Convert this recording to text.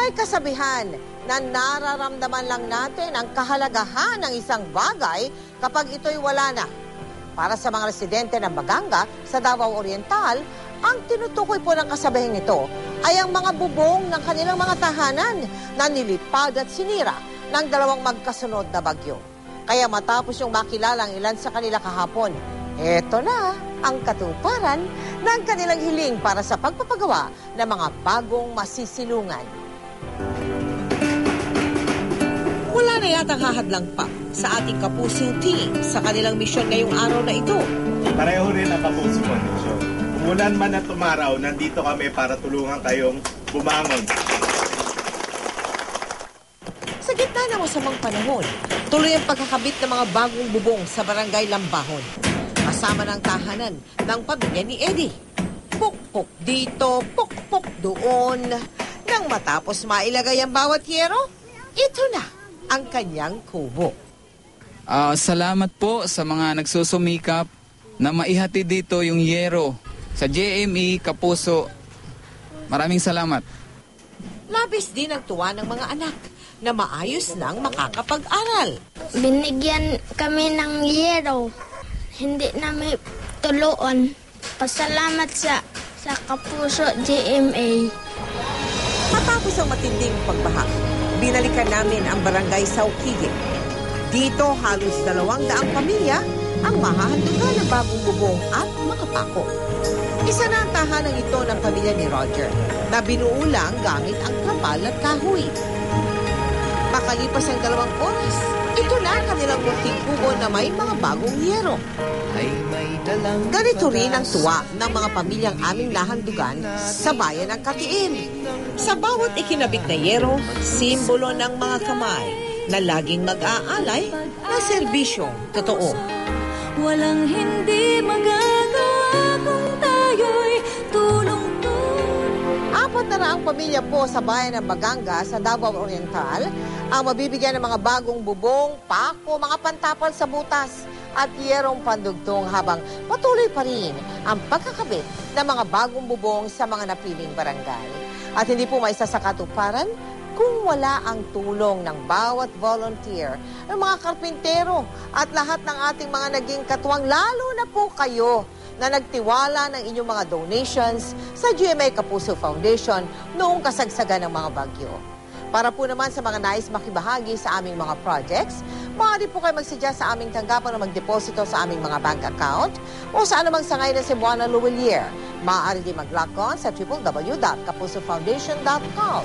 May kasabihan na nararamdaman lang natin ang kahalagahan ng isang bagay kapag ito'y wala na. Para sa mga residente ng Baganga sa Davao Oriental, ang tinutukoy po ng kasabihang ito ay ang mga bubong ng kanilang mga tahanan na nilipad at sinira ng dalawang magkasunod na bagyo. Kaya matapos yung makilala ang ilan sa kanila kahapon, eto na ang katuparan ng kanilang hiling para sa pagpapagawa ng mga bagong masisilungan. Wala na yatang hahadlang pa sa ating Kapuso team sa kanilang misyon ngayong araw na ito. Pareho rin ang Kapuso Foundation. Umulan man at tumaraw, nandito kami para tulungan kayong bumangon. Sa gitna ng masamang panahon, tuloy ang pagkakabit ng mga bagong bubong sa Barangay Lambahon. Kasama ng tahanan ng pamilya ni Eddie. Pukpok dito, pukpok doon. Nang matapos mailagay ang bawat yero, ito na ang kanyang kubo. Salamat po sa mga nagsusumikap na maihati dito yung yero sa JME Kapuso. Maraming salamat. Labis din ang tuwa ng mga anak na maayos nang makakapag-aral. Binigyan kami ng yero. Hindi namin tuluan. Pasalamat sa Kapuso GMA. Matapos ang matinding pagbaha, binalikan namin ang barangay Saukigit. Dito halos 200 pamilya ang mahahandugan ng bagong bubong at mga pako. Isa na ang tahanan ito ng pamilya ni Roger na binuo lang gamit ang trapal at kahoy. Makalipas ang 2 oras, ito na ang kanilang munting kubo na may mga bagong yero. Ganito rin ang tuwa ng mga pamilyang aming nahandugan sa bayan ng Katiil. Sa bawat ikinabit na yero, simbolo ng mga kamay na laging mag-aalay na serbisyong totoo. Walang hindi magagawa kung tayo'y tulong-tulong. 400 pamilya po sa bayan ng Baganga sa Davao Oriental ang mabibigyan ng mga bagong bubong, pako, mga pantapal sa butas at yerong pandugtong habang patuloy pa rin ang pagkakabit ng mga bagong bubong sa mga napiling barangay. At hindi po maisa sa katuparan kung wala ang tulong ng bawat volunteer, ng mga karpintero at lahat ng ating mga naging katuwang, lalo na po kayo na nagtiwala ng inyong mga donations sa GMA Kapuso Foundation noong kasagsagan ng mga bagyo. Para po naman sa mga nais makibahagi sa aming mga projects, maaari po kayo magsadya sa aming tanggapan o magdeposito sa aming mga bank account o sa anumang sangay na Cebuana Luwilier. Maaari din mag-log on sa www.kapusofoundation.com.